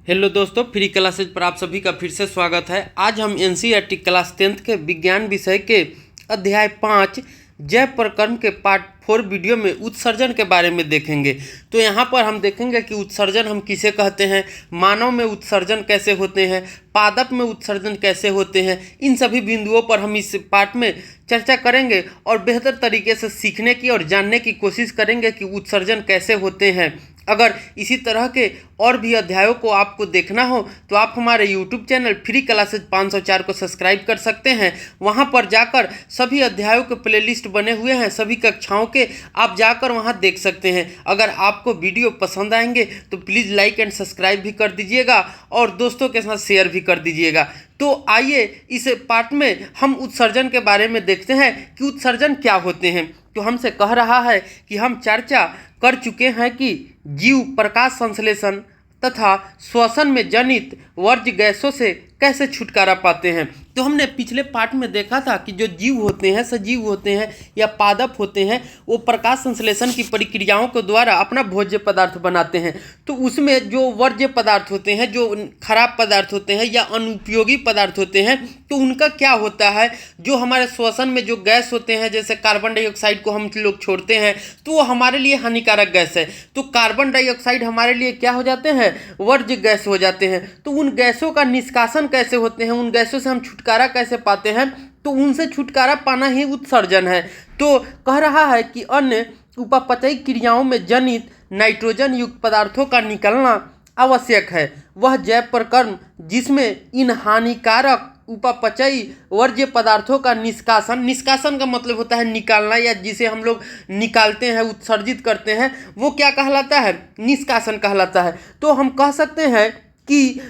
Hello दोस्तों, free classes पर आप सभी का फिर से स्वागत है। आज हम एनसीईआरटी क्लास 10th के विज्ञान विषय के अध्याय 5 जैव प्रक्रम के पार्ट 4 वीडियो में उत्सर्जन के बारे में देखेंगे। तो यहाँ पर हम देखेंगे कि उत्सर्जन हम किसे कहते हैं, मानव में उत्सर्जन कैसे होते हैं, पादप में उत्सर्जन कैसे होते हैं। इन सभी बिंदुओं पर हम इस पार्ट में चर्चा करेंगे और बेहतर तरीके से सीखने की और जानने की कोशिश करेंगे कि उत्सर्जन कैसे होते हैं। अगर इसी तरह के और भी अध्यायों को आपको देखना हो तो आप हमारे YouTube चैनल फ्री क्लासेज 504 को सब्सक्राइब कर सकते हैं। वहां पर जाकर सभी अध्यायों के प्लेलिस्ट बने हुए हैं, सभी कक्षाओं के आप जाकर वहां देख सकते हैं। अगर आपको वीडियो पसंद आएंगे तो प्लीज़ लाइक एंड सब्सक्राइब भी कर दीजिएगा और दोस्तों के साथ शेयर भी कर दीजिएगा। तो आइए इस पार्ट में हम उत्सर्जन के बारे में देखते हैं कि उत्सर्जन क्या होते हैं। तो हमसे कह रहा है कि हम चर्चा कर चुके हैं कि जीव प्रकाश संश्लेषण तथा श्वसन में जनित वर्ज्य गैसों से कैसे छुटकारा पाते हैं। तो हमने पिछले पार्ट में देखा था कि जो जीव होते हैं, सजीव होते हैं या पादप होते हैं, वो प्रकाश संश्लेषण की प्रक्रियाओं के द्वारा अपना भोज्य पदार्थ बनाते हैं। तो उसमें जो वर्ज्य पदार्थ होते हैं, जो खराब पदार्थ होते हैं या अनुपयोगी पदार्थ होते हैं, तो उनका क्या होता है, जो हमारे श्वसन में जो गैस होते हैं, जैसे कार्बन डाइऑक्साइड को हम लोग छोड़ते हैं तो वो हमारे लिए हानिकारक गैस है। तो कार्बन डाइऑक्साइड हमारे लिए क्या हो जाते हैं, वर्ज्य गैस हो जाते हैं। तो उन गैसों का निष्कासन कैसे होते हैं, उन गैसों से हम छुटकारा कैसे पाते हैं, तो उनसे छुटकारा पाना ही उत्सर्जन है। तो कह रहा है कि अन्य उपापचयी क्रियाओं में जनित नाइट्रोजन युक्त पदार्थों का निकलना आवश्यक है। वह जैव प्रक्रम जिसमें इन हानिकारक उपापचयी वर्ज्य पदार्थों का निष्कासन का मतलब होता है निकालना, या जिसे हम लोग निकालते हैं, उत्सर्जित करते हैं, वो क्या कहलाता है, निष्कासन कहलाता है। तो हम कह सकते हैं कि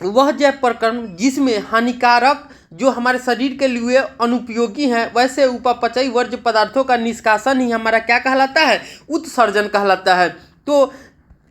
वह जैव प्रक्रम जिसमें हानिकारक जो हमारे शरीर के लिए अनुपयोगी हैं वैसे उपापचयी वर्ज्य पदार्थों का निष्कासन ही हमारा क्या कहलाता है, उत्सर्जन कहलाता है। तो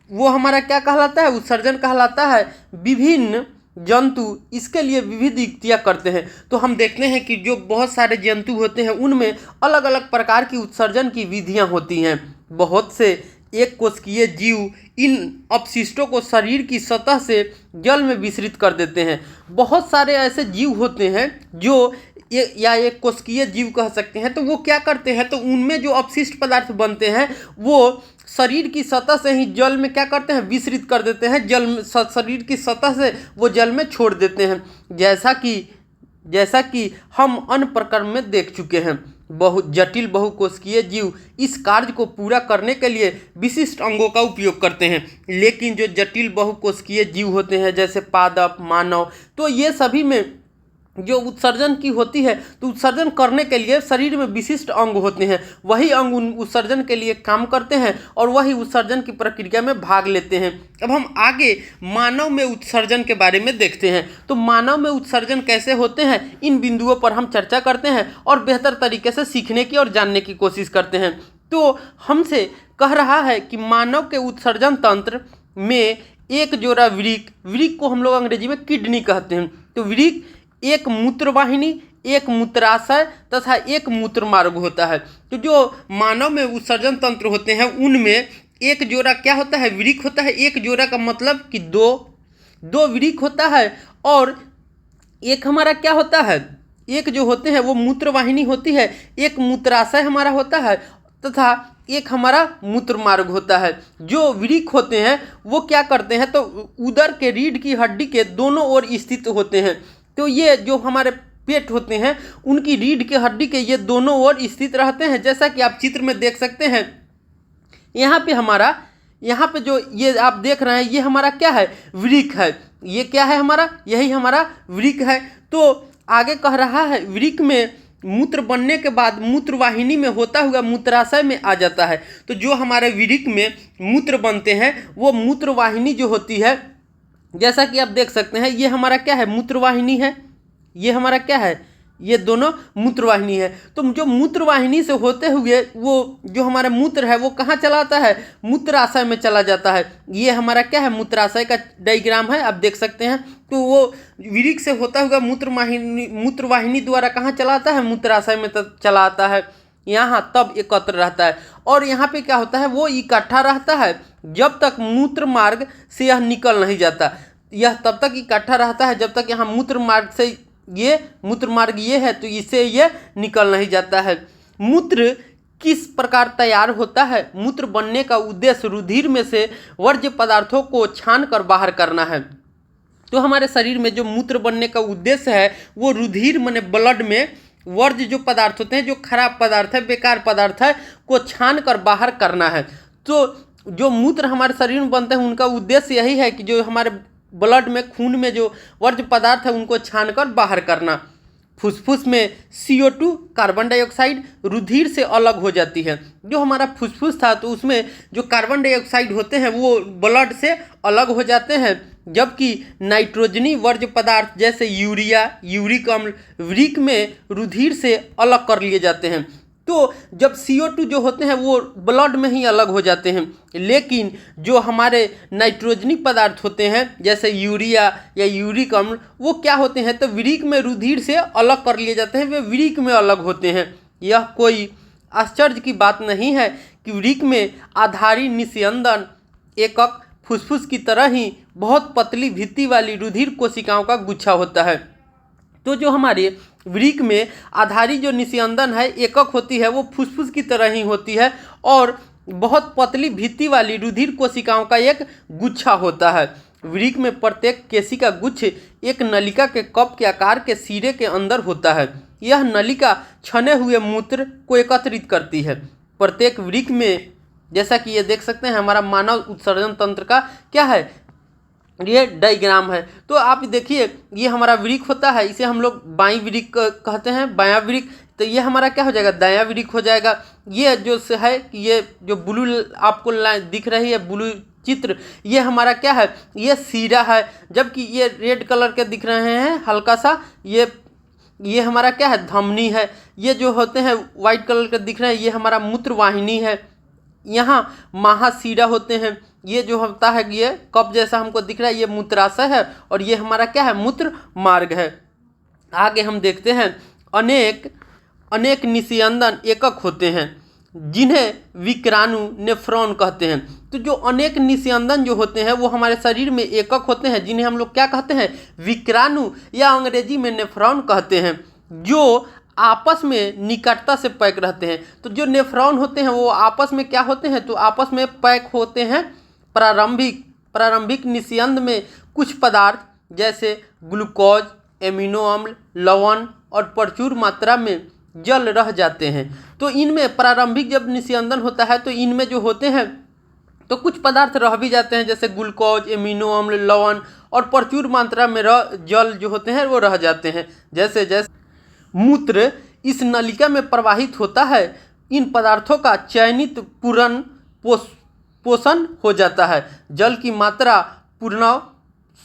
वो हमारा क्या कहलाता है, उत्सर्जन कहलाता है। विभिन्न जंतु इसके लिए विविध युक्तियाँ करते हैं। तो हम देखते हैं कि जो बहुत सारे जंतु होते हैं उनमें अलग अलग प्रकार की उत्सर्जन की विधियाँ होती हैं। बहुत से एक कोशिकीय जीव इन अपशिष्टों को शरीर की सतह से जल में विसरित कर देते हैं। बहुत सारे ऐसे जीव होते हैं जो एक कोशिकीय जीव कह सकते हैं। तो वो क्या करते हैं, तो उनमें जो अपशिष्ट पदार्थ बनते हैं वो शरीर की सतह से ही जल में क्या करते हैं, विसरित कर देते हैं। जल में शरीर की सतह से वो जल में छोड़ देते हैं। जैसा कि हम अन्य प्रक्रम में देख चुके हैं। बहुत जटिल बहुकोशिकीय जीव इस कार्य को पूरा करने के लिए विशिष्ट अंगों का उपयोग करते हैं। लेकिन जो जटिल बहुकोशिकीय जीव होते हैं जैसे पादप, मानव, तो ये सभी में जो उत्सर्जन की होती है, तो उत्सर्जन करने के लिए शरीर में विशिष्ट अंग होते हैं। वही अंग उत्सर्जन के लिए काम करते हैं और वही उत्सर्जन की प्रक्रिया में भाग लेते हैं। अब हम आगे मानव में उत्सर्जन के बारे में देखते हैं। तो मानव में उत्सर्जन कैसे होते हैं, इन बिंदुओं पर हम चर्चा करते हैं और बेहतर तरीके से सीखने की और जानने की कोशिश करते हैं। तो हमसे कह रहा है कि मानव के उत्सर्जन तंत्र में एक जोड़ा वृक्क को हम लोग अंग्रेजी में किडनी कहते हैं। तो वृक्क एक मूत्रवाहिनी, एक मूत्राशय तथा एक मूत्रमार्ग होता है। तो जो मानव में उत्सर्जन तंत्र होते हैं उनमें एक जोड़ा क्या होता है, वृक्क होता है। एक जोड़ा का मतलब कि दो वृक्क होता है और एक हमारा क्या होता है, एक जो होते हैं वो मूत्रवाहिनी होती है, एक मूत्राशय हमारा होता है तथा एक हमारा मूत्र मार्ग होता है। जो वृक्क होते हैं वो क्या करते हैं, तो उदर के रीढ़ की हड्डी के दोनों ओर स्थित होते हैं। तो ये जो हमारे पेट होते हैं उनकी रीढ़ के हड्डी के ये दोनों ओर स्थित रहते हैं। जैसा कि आप चित्र में देख सकते हैं, यहाँ पे जो ये आप देख रहे हैं ये हमारा क्या है, वृक्क है। ये क्या है हमारा, यही हमारा वृक्क है। तो आगे कह रहा है वृक्क में मूत्र बनने के बाद मूत्रवाहिनी में होता हुआ मूत्राशय में आ जाता है। तो जो हमारे वृक्क में मूत्र बनते हैं वो मूत्रवाहिनी जो होती है, जैसा कि आप देख सकते हैं ये हमारा क्या है, मूत्रवाहिनी है। ये हमारा क्या है, ये दोनों मूत्रवाहिनी है। तो जो मूत्रवाहिनी से होते हुए वो जो हमारा मूत्र है वो कहाँ चलाता है, मूत्राशय में चला जाता है। ये हमारा क्या है, मूत्राशय का डायग्राम है, आप देख सकते हैं। तो वो वृक्क से होता हुआ मूत्रवाहिनी द्वारा कहाँ चलाता है, मूत्राशय में चलाता है। यहाँ तब एकत्र रहता है और यहाँ पे क्या होता है, वो इकट्ठा रहता है जब तक मूत्र मार्ग से यह निकल नहीं जाता। यह तब तक इकट्ठा रहता है जब तक यहाँ मूत्र मार्ग ये है तो इससे ये निकल नहीं जाता है। मूत्र किस प्रकार तैयार होता है? मूत्र बनने का उद्देश्य रुधिर में से वर्ज्य पदार्थों को छान कर बाहर करना है। तो हमारे शरीर में जो मूत्र बनने का उद्देश्य है वो रुधिर माने ब्लड में वर्ज्य जो पदार्थ होते हैं, जो खराब पदार्थ है, बेकार पदार्थ है, को छान कर बाहर करना है। तो जो मूत्र हमारे शरीर में बनते हैं उनका उद्देश्य यही है कि जो हमारे ब्लड में, खून में जो वर्ज्य पदार्थ है उनको छान कर बाहर करना। फुसफुस में CO2 कार्बन डाइऑक्साइड रुधिर से अलग हो जाती है। जो हमारा फुसफुस था तो उसमें जो कार्बन डाइऑक्साइड होते हैं वो ब्लड से अलग हो जाते हैं, जबकि नाइट्रोजनी वर्ज्य पदार्थ जैसे यूरिया, यूरिक अम्ल वृक्क में रुधिर से अलग कर लिए जाते हैं। तो जब CO2 जो होते हैं वो ब्लड में ही अलग हो जाते हैं, लेकिन जो हमारे नाइट्रोजनी पदार्थ होते हैं जैसे यूरिया या यूरिक अम्ल वो क्या होते हैं तो वृक्क में रुधिर से अलग कर लिए जाते हैं, वे वृक्क में अलग होते हैं। यह कोई आश्चर्य की बात नहीं है कि वृक्क में आधारी निस्यंदन एकक फुसफुस की तरह ही बहुत पतली भित्ति वाली रुधिर कोशिकाओं का गुच्छा होता है। तो जो हमारे वृक्क में आधारी जो निस्यंदन है एकक होती है वो फुसफुस की तरह ही होती है और बहुत पतली भित्ति वाली रुधिर कोशिकाओं का एक गुच्छा होता है। वृक्क में प्रत्येक केशिका गुच्छ एक नलिका के कप के आकार के सिरे के अंदर होता है। यह नलिका छने हुए मूत्र को एकत्रित करती है। प्रत्येक वृक्क में, जैसा कि ये देख सकते हैं, हमारा मानव उत्सर्जन तंत्र का क्या है, ये डायग्राम है। तो आप देखिए ये हमारा वृक्क होता है, इसे हम लोग बाईं वृक्क कहते हैं, बायां वृक्क। तो ये हमारा क्या हो जाएगा, दायां वृक्क हो जाएगा। ये जो है, ये जो ब्लू आपको दिख रही है ब्लू चित्र, ये हमारा क्या है, ये सीरा है, जबकि ये रेड कलर के दिख रहे हैं हल्का सा, ये हमारा क्या है, धमनी है। ये जो होते हैं वाइट कलर के दिख रहे हैं ये हमारा मूत्र वाहिनी है। यहाँ महासीरा होते हैं, ये जो होता है ये कप जैसा हमको दिख रहा है ये मूत्राशय है, और ये हमारा क्या है, मूत्र मार्ग है। आगे हम देखते हैं अनेक निस्यंदन एकक होते हैं जिन्हें विक्राणु नेफ्रॉन कहते हैं। तो जो अनेक निस्यंदन जो होते हैं वो हमारे शरीर में एकक होते हैं जिन्हें हम लोग क्या कहते हैं, विक्राणु या अंग्रेजी में नेफ्रॉन कहते हैं, जो आपस में निकटता से पैक रहते हैं। तो जो नेफ्रॉन होते हैं वो आपस में क्या होते हैं, तो आपस में पैक होते हैं। प्रारंभिक निस्यंद में कुछ पदार्थ जैसे ग्लूकोज, एमिनो अम्ल, लवण और प्रचुर मात्रा में जल रह जाते हैं। तो इनमें प्रारंभिक जब निस्यंदन होता है तो इनमें जो होते हैं तो कुछ पदार्थ रह भी जाते हैं जैसे ग्लूकोज, एमिनो अम्ल, लवण, और प्रचुर मात्रा में जल जो होते हैं वो रह जाते हैं। जैसे जैसे मूत्र इस नलिका में प्रवाहित होता है इन पदार्थों का चयनित पूर्ण पोषण हो जाता है। जल की मात्रा, पूर्ण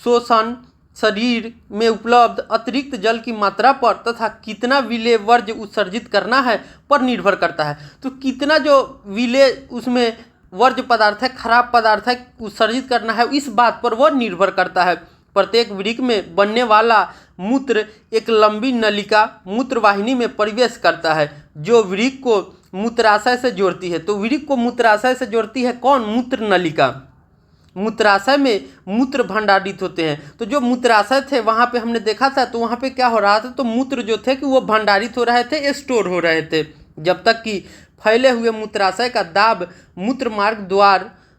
शोषण, शरीर में उपलब्ध अतिरिक्त जल की मात्रा पर तथा कितना विलेय वर्ज्य उत्सर्जित करना है पर निर्भर करता है। तो कितना जो विलेय उसमें वर्ज्य पदार्थ है, खराब पदार्थ है, उत्सर्जित करना है, इस बात पर वह निर्भर करता है। प्रत्येक वृक्क में बनने वाला मूत्र एक लंबी नलिका मूत्र वाहिनी में प्रवेश करता है जो वृक्क को मूत्राशय से जोड़ती है। तो वृक्क को मूत्राशय से जोड़ती है कौन, मूत्र नलिका। मूत्राशय में मूत्र भंडारित होते हैं। तो जो मूत्राशय थे वहाँ पे हमने देखा था, तो वहाँ पे क्या हो रहा था, तो मूत्र जो थे कि वो भंडारित हो रहे थे, स्टोर हो रहे थे, जब तक कि फैले हुए मूत्राशय का दाब मूत्र मार्ग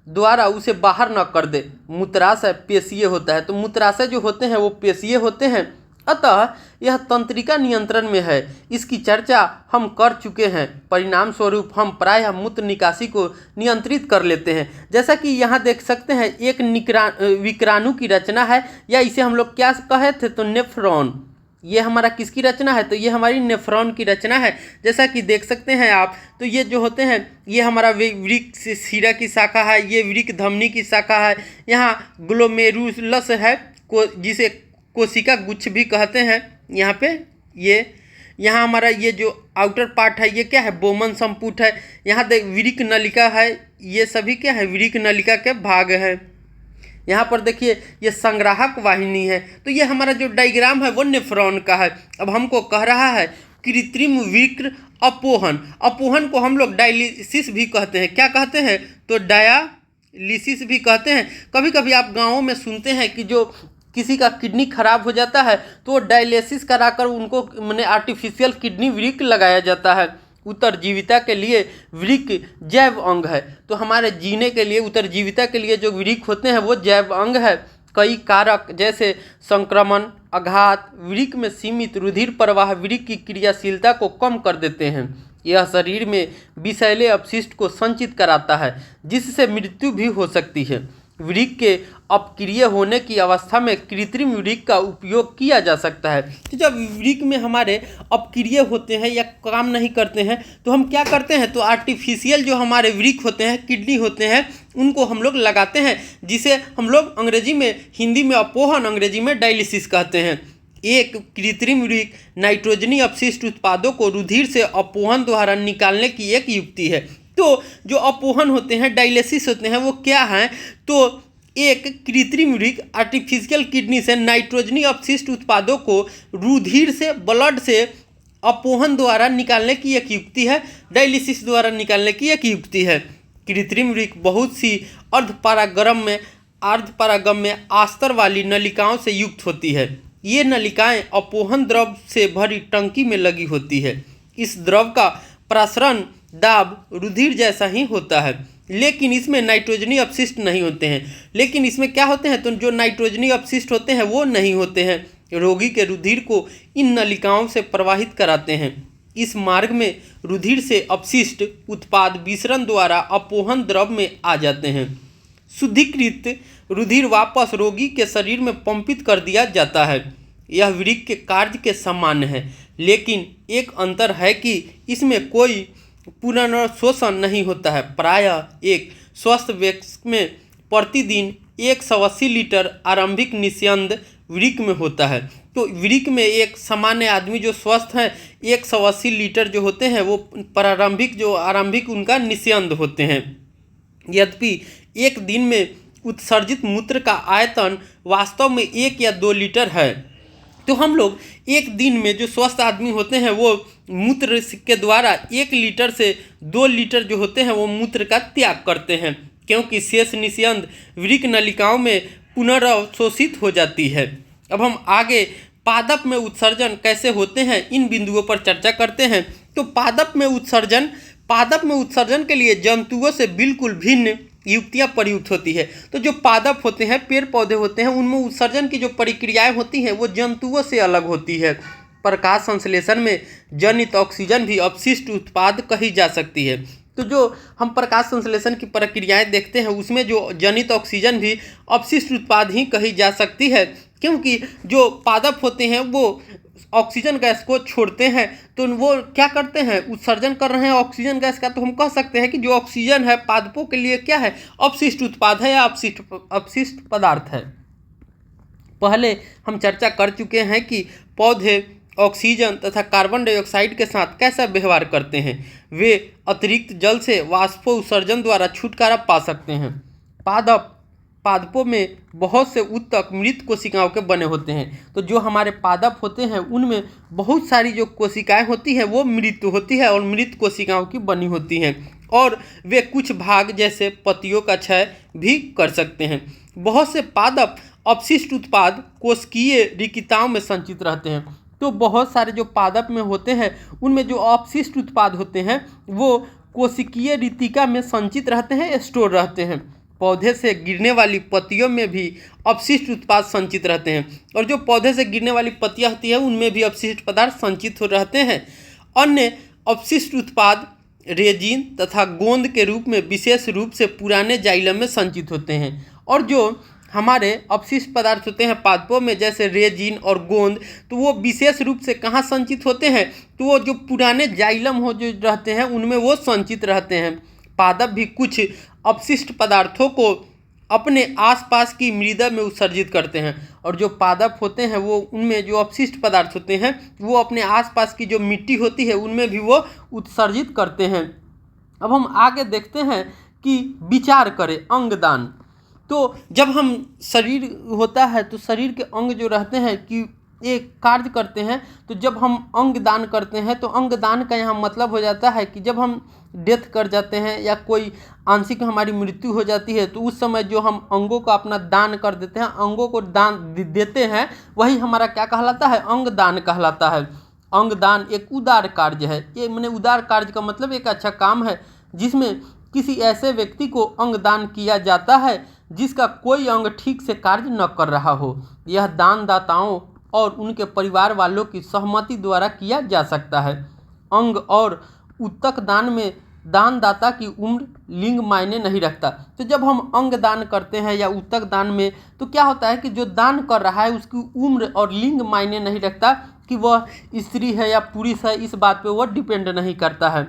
द्वारा उसे बाहर न कर दे। मूत्राशय पेशीय होता है। तो मूत्राशय जो होते हैं वो पेशीय होते हैं, अतः यह तंत्रिका नियंत्रण में है। इसकी चर्चा हम कर चुके हैं। परिणाम स्वरूप हम प्रायः मूत्र निकासी को नियंत्रित कर लेते हैं। जैसा कि यहाँ देख सकते हैं एक विक्राणु की रचना है, या इसे हम लोग क्या कहे थे, तो नेफ्रॉन। ये हमारा किसकी रचना है, तो ये हमारी नेफ्रॉन की रचना है। जैसा कि देख सकते हैं आप, तो ये जो होते हैं ये हमारा वृक्क शिरा की शाखा है, ये वृक्क धमनी की शाखा है। यहाँ ग्लोमेरुलस है जिसे कोशिका गुच्छ भी कहते हैं। यहाँ पे यहाँ हमारा ये जो आउटर पार्ट है ये क्या है, बोमन संपुट है। यहाँ देख वृक्क नलिका है, ये सभी क्या है, वृक्क नलिका के भाग है। यहाँ पर देखिए ये संग्राहक वाहिनी है। तो ये हमारा जो डायग्राम है वो नेफ्रॉन का है। अब हमको कह रहा है कृत्रिम वृक्क अपोहन। अपोहन को हम लोग डायलिसिस भी कहते हैं। क्या कहते हैं, तो डायलिसिस भी कहते हैं। कभी कभी आप गाँवों में सुनते हैं कि जो किसी का किडनी खराब हो जाता है तो वो डायलिसिस कराकर उनको मैंने आर्टिफिशियल किडनी वृक्क लगाया जाता है। उत्तरजीविता के लिए वृक्क जैव अंग है। तो हमारे जीने के लिए, उत्तरजीविता के लिए जो वृक्क होते हैं वो जैव अंग है। कई कारक जैसे संक्रमण, आघात, वृक्क में सीमित रुधिर प्रवाह वृक्क की क्रियाशीलता को कम कर देते हैं। यह शरीर में विषैले अपशिष्ट को संचित कराता है जिससे मृत्यु भी हो सकती है। वृक्क के अपक्रिय होने की अवस्था में कृत्रिम वृक्क का उपयोग किया जा सकता है। तो जब वृक्क में हमारे अपक्रिय होते हैं या काम नहीं करते हैं तो हम क्या करते हैं, तो आर्टिफिशियल जो हमारे वृक्क होते हैं, किडनी होते हैं, उनको हम लोग लगाते हैं, जिसे हम लोग अंग्रेजी में, हिंदी में अपोहन, अंग्रेजी में डायलिसिस कहते हैं। एक कृत्रिम वृक्क नाइट्रोजनी अपशिष्ट उत्पादों को रुधिर से अपोहन द्वारा निकालने की एक युक्ति है। तो जो अपोहन होते हैं, डायलिसिस होते हैं, वो क्या हैं, तो एक कृत्रिम वृक्क आर्टिफिशियल किडनी से नाइट्रोजनी अपशिष्ट उत्पादों को रुधिर से, ब्लड से अपोहन द्वारा निकालने की एक युक्ति है, डायलिसिस द्वारा निकालने की एक युक्ति है। कृत्रिम वृक्क बहुत सी अर्धपरागम्य आस्तर वाली नलिकाओं से युक्त होती है। ये नलिकाएं अपोहन द्रव से भरी टंकी में लगी होती है। इस द्रव का प्रसरण दाब रुधिर जैसा ही होता है, लेकिन इसमें नाइट्रोजनी अपशिष्ट नहीं होते हैं। लेकिन इसमें क्या होते हैं, तो जो नाइट्रोजनी अपशिष्ट होते हैं वो नहीं होते हैं। रोगी के रुधिर को इन नलिकाओं से प्रवाहित कराते हैं। इस मार्ग में रुधिर से अपशिष्ट उत्पाद विसरण द्वारा अपोहन द्रव में आ जाते हैं। शुद्धिकृत रुधिर वापस रोगी के शरीर में पंपित कर दिया जाता है। यह वृक्क के कार्य के समान है, लेकिन एक अंतर है कि इसमें कोई पुनर्शोषण नहीं होता है। प्रायः एक स्वस्थ व्यक्ति में प्रतिदिन 180 लीटर आरंभिक निस्यंद वृक्क में होता है। तो वृक्क में एक सामान्य आदमी जो स्वस्थ हैं, 180 लीटर जो होते हैं वो आरंभिक उनका निस्यंद होते हैं। यद्यपि एक दिन में उत्सर्जित मूत्र का आयतन वास्तव में 1 या 2 लीटर है। तो हम लोग एक दिन में, जो स्वस्थ आदमी होते हैं, वो मूत्र के द्वारा 1 लीटर से 2 लीटर जो होते हैं वो मूत्र का त्याग करते हैं, क्योंकि शेष निस्यंद वृक्क नलिकाओं में पुनर्अवशोषित हो जाती है। अब हम आगे पादप में उत्सर्जन कैसे होते हैं इन बिंदुओं पर चर्चा करते हैं। तो पादप में उत्सर्जन के लिए जंतुओं से बिल्कुल भिन्न युक्तियाँ प्रयुक्त होती है। तो जो पादप होते हैं, पेड़ पौधे होते हैं, उनमें उत्सर्जन की जो प्रक्रियाएं होती हैं वो जंतुओं से अलग होती है। प्रकाश संश्लेषण में जनित ऑक्सीजन भी अपशिष्ट उत्पाद कही जा सकती है। तो जो हम प्रकाश संश्लेषण की प्रक्रियाएं देखते हैं उसमें जो जनित ऑक्सीजन भी अपशिष्ट उत्पाद ही कही जा सकती है, क्योंकि जो पादप होते हैं वो ऑक्सीजन गैस को छोड़ते हैं। तो वो क्या करते हैं, उत्सर्जन कर रहे हैं ऑक्सीजन गैस का। तो हम कह सकते हैं कि जो ऑक्सीजन है पादपों के लिए क्या है, अपशिष्ट उत्पाद है या अपशिष्ट पदार्थ है। पहले हम चर्चा कर चुके हैं कि पौधे ऑक्सीजन तथा कार्बन डाइऑक्साइड के साथ कैसा व्यवहार करते हैं। वे अतिरिक्त जल से वाष्पोत्सर्जन द्वारा छुटकारा पा सकते हैं। पादपों में बहुत से ऊतक मृत कोशिकाओं के बने होते हैं। तो जो हमारे पादप होते हैं उनमें बहुत सारी जो कोशिकाएं होती हैं वो मृत होती है और मृत कोशिकाओं की बनी होती हैं, और वे कुछ भाग जैसे पत्तियों का क्षय भी कर सकते हैं। बहुत से पादप अपशिष्ट उत्पाद कोशिकीय रिक्तियों में संचित रहते हैं। तो बहुत सारे जो पादप में होते हैं उनमें जो अपशिष्ट उत्पाद होते हैं वो कोशिकीय रिक्तिका में संचित रहते हैं, स्टोर रहते हैं। पौधे से गिरने वाली पत्तियों में भी अपशिष्ट उत्पाद संचित रहते हैं, और जो पौधे से गिरने वाली पत्तियां होती हैं उनमें भी अपशिष्ट पदार्थ संचित हो रहते हैं। अन्य अपशिष्ट उत्पाद रेजिन तथा गोंद के रूप में विशेष रूप से पुराने जाइलम में संचित होते हैं। और जो हमारे अपशिष्ट पदार्थ होते हैं पादपों में जैसे रेजिन और गोंद, तो वो विशेष रूप से कहाँ संचित होते हैं, तो वो जो पुराने जाइलम हो जो रहते हैं उनमें वो संचित रहते हैं। पादप भी कुछ अपशिष्ट पदार्थों को अपने आसपास की मृदा में उत्सर्जित करते हैं, और जो पादप होते हैं वो उनमें जो अपशिष्ट पदार्थ होते हैं वो अपने आसपास की जो मिट्टी होती है उनमें भी वो उत्सर्जित करते हैं। अब हम आगे देखते हैं कि विचार करें अंगदान। तो जब हम शरीर होता है तो शरीर के अंग जो रहते हैं कि ये कार्य करते हैं। तो जब हम अंग दान करते हैं तो अंग दान का यहाँ मतलब हो जाता है कि जब हम डेथ कर जाते हैं या कोई आंशिक हमारी मृत्यु हो जाती है तो उस समय जो हम अंगों को अपना दान कर देते हैं, अंगों को दान देते हैं, वही हमारा क्या कहलाता है, अंग दान कहलाता है। अंग दान एक उदार कार्य है। ये मैंने उदार कार्य का मतलब एक अच्छा काम है जिसमें किसी ऐसे व्यक्ति को अंग दान किया जाता है जिसका कोई अंग ठीक से कार्य न कर रहा हो। यह दानदाताओं और उनके परिवार वालों की सहमति द्वारा किया जा सकता है। अंग और उत्तक दान में दानदाता की उम्र लिंग मायने नहीं रखता। तो जब हम अंग दान करते हैं या उत्तक दान में तो क्या होता है कि जो दान कर रहा है उसकी उम्र और लिंग मायने नहीं रखता कि वह स्त्री है या पुरुष है, इस बात पे वह डिपेंड नहीं करता है।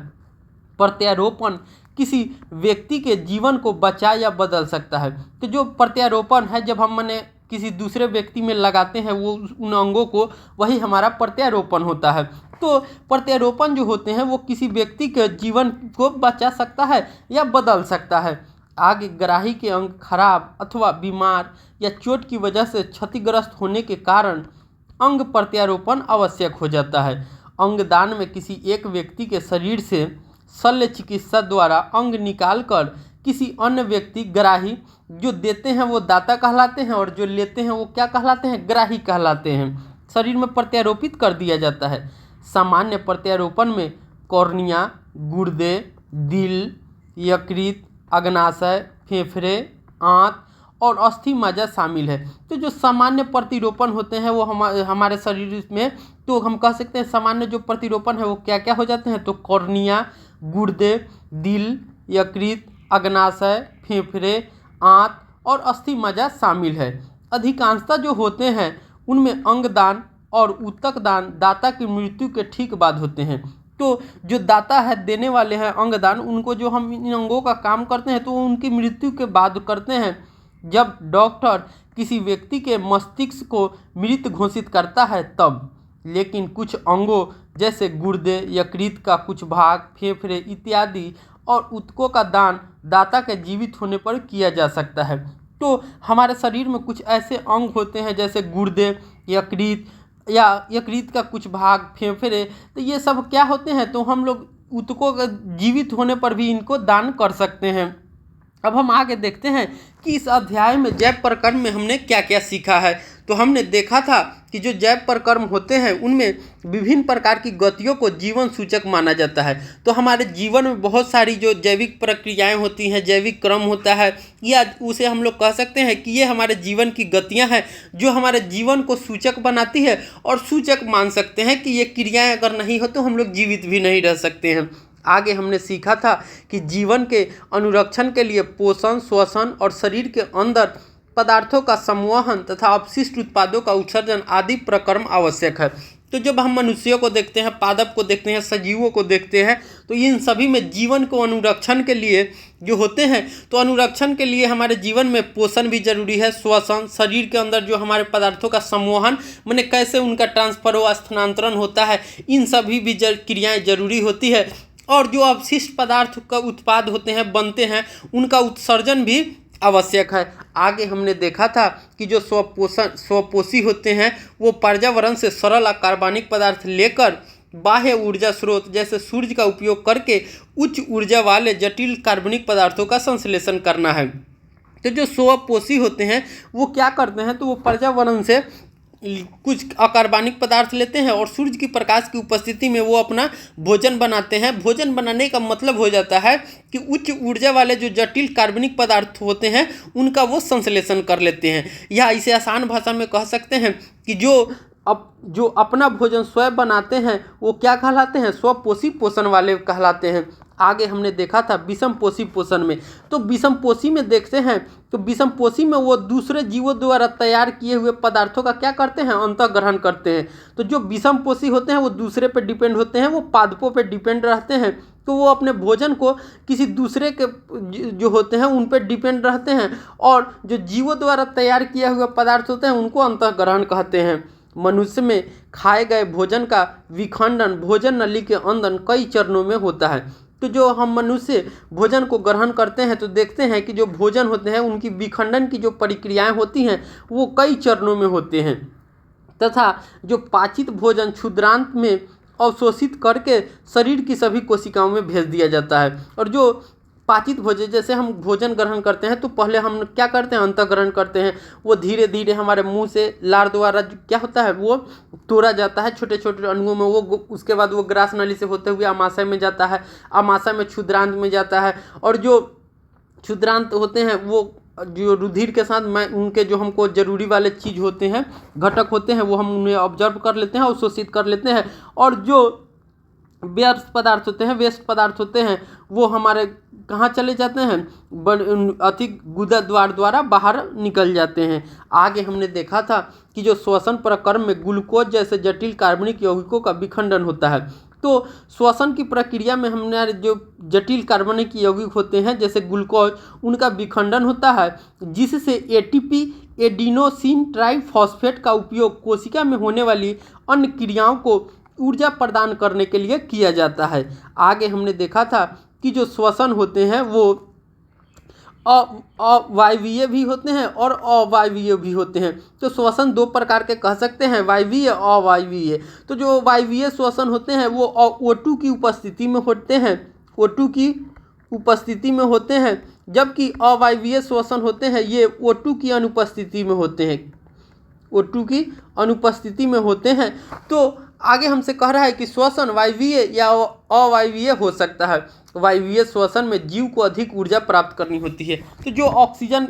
प्रत्यारोपण किसी व्यक्ति के जीवन को बचा या बदल सकता है। तो जो प्रत्यारोपण है, जब हम मैंने किसी दूसरे व्यक्ति में लगाते हैं वो उन अंगों को, वही हमारा प्रत्यारोपण होता है। तो प्रत्यारोपण जो होते हैं वो किसी व्यक्ति के जीवन को बचा सकता है या बदल सकता है। आगे ग्राही के अंग खराब अथवा बीमार या चोट की वजह से क्षतिग्रस्त होने के कारण अंग प्रत्यारोपण आवश्यक हो जाता है। अंग दान में किसी एक व्यक्ति के शरीर से शल्य चिकित्सा द्वारा अंग निकालकर किसी अन्य व्यक्ति, ग्राही, जो देते हैं वो दाता कहलाते हैं और जो लेते हैं वो क्या कहलाते हैं, ग्राही कहलाते हैं, शरीर में प्रत्यारोपित कर दिया जाता है। सामान्य प्रत्यारोपण में कॉर्निया, गुर्दे, दिल, यकृत, अग्नाशय, फेफड़े, आंत और अस्थि मज्जा शामिल है। तो जो सामान्य प्रतिरोपण होते हैं वो हमारे शरीर में, तो हम कह सकते हैं सामान्य जो प्रतिरोपण है वो क्या क्या हो जाते हैं, तो कॉर्निया, गुर्दे, दिल, यकृत, अग्नाशय, फेफड़े, आंत और अस्थि मज्जा शामिल है। अधिकांशतः जो होते हैं उनमें अंगदान और उत्तक दान दाता की मृत्यु के ठीक बाद होते हैं। तो जो दाता है, देने वाले हैं अंगदान, उनको जो हम इन अंगों का काम करते हैं तो उनकी मृत्यु के बाद करते हैं, जब डॉक्टर किसी व्यक्ति के मस्तिष्क को मृत घोषित करता है तब। लेकिन कुछ अंगों जैसे गुर्दे, यकृत का कुछ भाग, फेफड़े इत्यादि और उत्तकों का दान दाता के जीवित होने पर किया जा सकता है। तो हमारे शरीर में कुछ ऐसे अंग होते हैं जैसे गुर्दे, यकृत या यकृत का कुछ भाग, फेफड़े, तो ये सब क्या होते हैं, तो हम लोग उत्तकों के जीवित होने पर भी इनको दान कर सकते हैं। अब हम आगे देखते हैं कि इस अध्याय में जैव प्रकर्म में हमने क्या क्या सीखा है। तो हमने देखा था कि जो जैव प्रकर्म होते हैं उनमें विभिन्न प्रकार की गतियों को जीवन सूचक माना जाता है। तो हमारे जीवन में बहुत सारी जो जैविक प्रक्रियाएं होती हैं, जैविक क्रम होता है, या उसे हम लोग कह सकते हैं कि ये हमारे जीवन की गतियां हैं जो हमारे जीवन को सूचक बनाती है, और सूचक मान सकते हैं कि ये क्रियाएं अगर नहीं हो तो हम लोग जीवित भी नहीं रह सकते हैं। आगे हमने सीखा था कि जीवन के अनुरक्षण के लिए पोषण, श्वसन और शरीर के अंदर पदार्थों का संवहन तथा अपशिष्ट उत्पादों का उत्सर्जन आदि प्रकर्म आवश्यक है। तो जब हम मनुष्यों को देखते हैं, पादप को देखते हैं, सजीवों को देखते हैं, तो इन सभी में जीवन को अनुरक्षण के लिए जो होते हैं, तो अनुरक्षण के लिए हमारे जीवन में पोषण भी जरूरी है, श्वसन, शरीर के अंदर जो हमारे पदार्थों का संवहन, माने कैसे उनका ट्रांसफर व स्थानांतरण होता है, इन सभी भी क्रियाएँ जरूरी होती है। और जो अवशिष्ट पदार्थ का उत्पाद होते हैं, बनते हैं, उनका उत्सर्जन भी आवश्यक है। आगे हमने देखा था कि जो स्वपोषी होते हैं वो पर्यावरण से सरल कार्बनिक पदार्थ लेकर बाह्य ऊर्जा स्रोत जैसे सूर्य का उपयोग करके उच्च ऊर्जा वाले जटिल कार्बनिक पदार्थों का संश्लेषण करना है। तो जो स्वपोषी होते हैं वो क्या करते हैं, तो वो पर्यावरण से कुछ अकार्बनिक पदार्थ लेते हैं और सूर्य की प्रकाश की उपस्थिति में वो अपना भोजन बनाते हैं। भोजन बनाने का मतलब हो जाता है कि उच्च ऊर्जा वाले जो जटिल कार्बनिक पदार्थ होते हैं उनका वो संश्लेषण कर लेते हैं। या इसे आसान भाषा में कह सकते हैं कि जो अपना भोजन स्वयं बनाते हैं वो क्या कहलाते हैं, स्वपोषी पोषण वाले कहलाते हैं। आगे हमने देखा था विषमपोषी पोषण में। तो विषमपोषी में देखते हैं तो विषमपोषी में वो दूसरे जीवों द्वारा तैयार किए हुए पदार्थों का क्या करते हैं, अंतःग्रहण करते हैं। तो जो विषमपोषी होते हैं वो दूसरे पे डिपेंड होते हैं, वो पादपों पे डिपेंड रहते हैं, तो वो अपने भोजन को किसी दूसरे के जो होते हैं उन पर डिपेंड रहते हैं, और जो जीवों द्वारा तैयार किया हुआ पदार्थ होते हैं उनको अंतःग्रहण कहते हैं। मनुष्य में खाए गए भोजन का विखंडन भोजन नली के अंदर कई चरणों में होता है। तो जो हम मनुष्य भोजन को ग्रहण करते हैं तो देखते हैं कि जो भोजन होते हैं उनकी विखंडन की जो प्रक्रियाएं होती हैं वो कई चरणों में होते हैं। तथा जो पाचित भोजन क्षुद्रांत में अवशोषित करके शरीर की सभी कोशिकाओं में भेज दिया जाता है। और जो पाचित भोजन, जैसे हम भोजन ग्रहण करते हैं तो पहले हम क्या करते हैं, अंतःग्रहण करते हैं। वो धीरे धीरे हमारे मुंह से लार द्वारा क्या होता है वो तोड़ा जाता है छोटे छोटे अणुओं में। वो उसके बाद वो ग्रास नली से होते हुए आमाशय में जाता है, आमाशय में क्षुद्रांत में जाता है। और जो क्षुद्रांत होते हैं वो जो रुधिर के साथ में उनके जो हमको जरूरी वाले चीज़ होते हैं, घटक होते हैं, वो हम उन्हें ऑब्जर्व कर लेते हैं, अवशोषित कर लेते हैं। और जो व्यर्थ पदार्थ होते हैं, वेस्ट पदार्थ होते हैं, वो हमारे कहाँ चले जाते हैं, अधिक गुदा द्वार द्वारा बाहर निकल जाते हैं। आगे हमने देखा था कि जो श्वसन प्रक्रम में ग्लूकोज जैसे जटिल कार्बनिक यौगिकों का विखंडन होता है। तो श्वसन की प्रक्रिया में हमने जो जटिल कार्बनिक यौगिक होते हैं जैसे ग्लूकोज, उनका विखंडन होता है, जिससे एटीपी एडिनोसिन ट्राइफॉस्फेट का उपयोग कोशिका में होने वाली अन्य क्रियाओं को ऊर्जा प्रदान करने के लिए किया जाता है। आगे हमने देखा था कि जो श्वसन होते हैं वो अवायवीय भी होते हैं और अवायवीय भी होते हैं। तो श्वसन दो प्रकार के कह सकते हैं, वायवीय अवायवीय। तो जो वायवीय श्वसन होते हैं वो O2 की उपस्थिति में होते हैं, O2 की उपस्थिति में होते हैं, जबकि अवायवीय श्वसन होते हैं ये O2 की अनुपस्थिति में होते हैं, O2 की अनुपस्थिति में होते हैं। तो आगे हमसे कह रहा है कि श्वसन वायवीय या अवायवीय हो सकता है। वायवीय श्वसन में जीव को अधिक ऊर्जा प्राप्त करनी होती है। तो जो ऑक्सीजन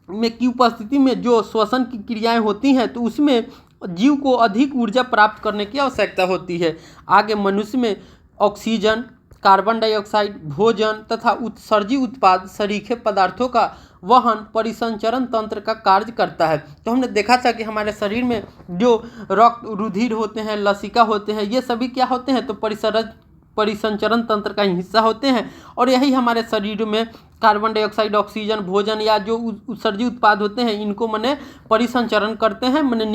में की उपस्थिति में जो श्वसन की क्रियाएं होती हैं तो उसमें जीव को अधिक ऊर्जा प्राप्त करने की आवश्यकता होती है। आगे मनुष्य में ऑक्सीजन, कार्बन डाइऑक्साइड, भोजन तथा उत्सर्जी उत्पाद सरीखे पदार्थों का वहन परिसंचरण तंत्र का कार्य करता है। तो हमने देखा था कि हमारे शरीर में जो रक्त, रुधिर होते हैं, लसिका होते हैं, ये सभी क्या होते हैं, तो परिसंचरण तंत्र का हिस्सा होते हैं। और यही हमारे शरीर में कार्बन डाइऑक्साइड, ऑक्सीजन, भोजन या जो उत्सर्जी उत्पाद होते हैं इनको मने परिसंचरण करते हैं, मने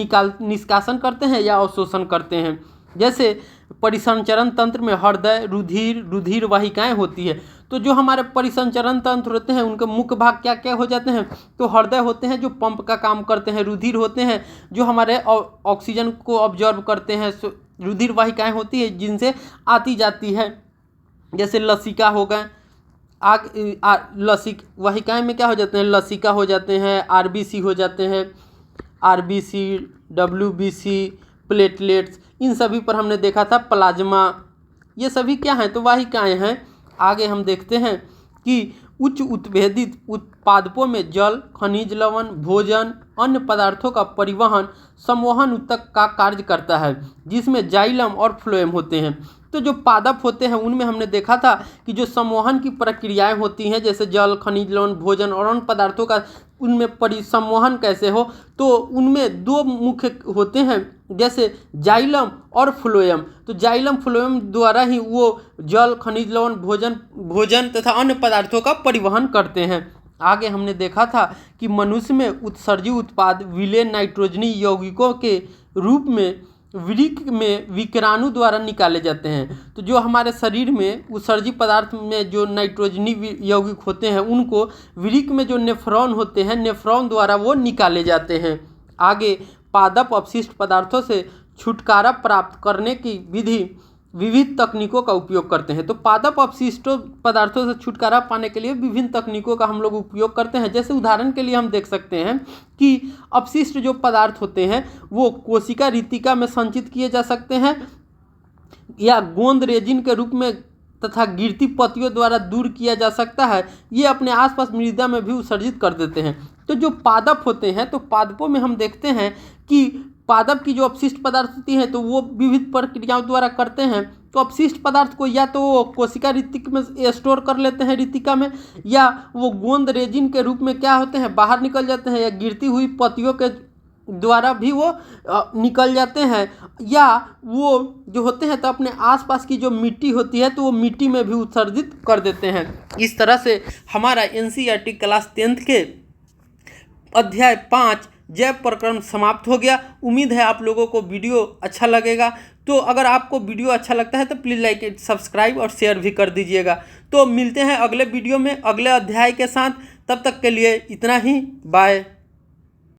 निष्कासन करते हैं या अवशोषण करते हैं। जैसे परिसंचरण तंत्र में हृदय, रुधिर वाहिकाएं होती है। तो जो हमारे परिसंचरण तंत्र होते हैं उनके मुख्य भाग क्या क्या हो जाते हैं, तो हृदय होते हैं जो पंप का काम करते हैं, रुधिर होते हैं जो हमारे ऑक्सीजन को ऑब्जर्व करते हैं, रुधिर वाहिकाएं होती है जिनसे आती जाती है, जैसे लसिका हो गए। लसिक वाहिकाएं में क्या हो जाते हैं, लसिका हो जाते हैं, आरबीसी हो जाते हैं, आरबीसी, डब्ल्यूबीसी, प्लेटलेट्स, इन सभी पर हमने देखा था प्लाज्मा, ये सभी क्या हैं, तो वाहिकाएं हैं। आगे हम देखते हैं कि उच्च उत्भेदित उत्पादों में जल, खनिज लवण, भोजन, अन्य पदार्थों का परिवहन, संवहन ऊतक का कार्य करता है, जिसमें जाइलम और फ्लोएम होते हैं। तो जो पादप होते हैं उनमें हमने देखा था कि जो संवहन की प्रक्रियाएं होती हैं जैसे जल, खनिज लवण, भोजन और अन्य पदार्थों का उनमें परिसंवहन कैसे हो, तो उनमें दो मुख्य होते हैं, जैसे जाइलम और फ्लोएम। तो जाइलम फ्लोएम द्वारा ही वो जल, खनिज लवण, भोजन तथा अन्य पदार्थों का परिवहन करते हैं। आगे हमने देखा था कि मनुष्य में उत्सर्जी उत्पाद विलेन नाइट्रोजनी यौगिकों के रूप में वृक्क में विकिरणाणु द्वारा निकाले जाते हैं। तो जो हमारे शरीर में उत्सर्जी पदार्थ में जो नाइट्रोजनी यौगिक होते हैं उनको वृक्क में जो नेफ्रॉन होते हैं, नेफ्रॉन द्वारा वो निकाले जाते हैं। आगे पादप अपशिष्ट पदार्थों से छुटकारा प्राप्त करने की विधि विविध तकनीकों का उपयोग करते हैं। तो पादप अपशिष्ट पदार्थों से छुटकारा पाने के लिए विभिन्न तकनीकों का हम लोग उपयोग करते हैं। जैसे उदाहरण के लिए हम देख सकते हैं कि अपशिष्ट जो पदार्थ होते हैं वो कोशिका रितिका में संचित किए जा सकते हैं या गोंद रेजिन के रूप में तथा गिरती पत्तियों द्वारा दूर किया जा सकता है। ये अपने आसपास मृदा में भी उत्सर्जित कर देते हैं। तो जो पादप होते हैं तो पादपों में हम देखते हैं कि पादप की जो अपशिष्ट पदार्थ होती हैं तो वो विविध प्रक्रियाओं द्वारा करते हैं। तो अपशिष्ट पदार्थ को या तो वो कोशिका रितिक में स्टोर कर लेते हैं रितिका में, या वो गोंद रेजिन के रूप में क्या होते हैं बाहर निकल जाते हैं, या गिरती हुई पत्तियों के द्वारा भी वो निकल जाते हैं, या वो जो होते हैं तो अपने आसपास की जो मिट्टी होती है तो वो मिट्टी में भी उत्सर्जित कर देते हैं। इस तरह से हमारा NCERT क्लास 10th के अध्याय 5 जैव प्रक्रम समाप्त हो गया। उम्मीद है आप लोगों को वीडियो अच्छा लगेगा। तो अगर आपको वीडियो अच्छा लगता है तो प्लीज़ लाइक इट, सब्सक्राइब और शेयर भी कर दीजिएगा। तो मिलते हैं अगले वीडियो में अगले अध्याय के साथ। तब तक के लिए इतना ही, बाय।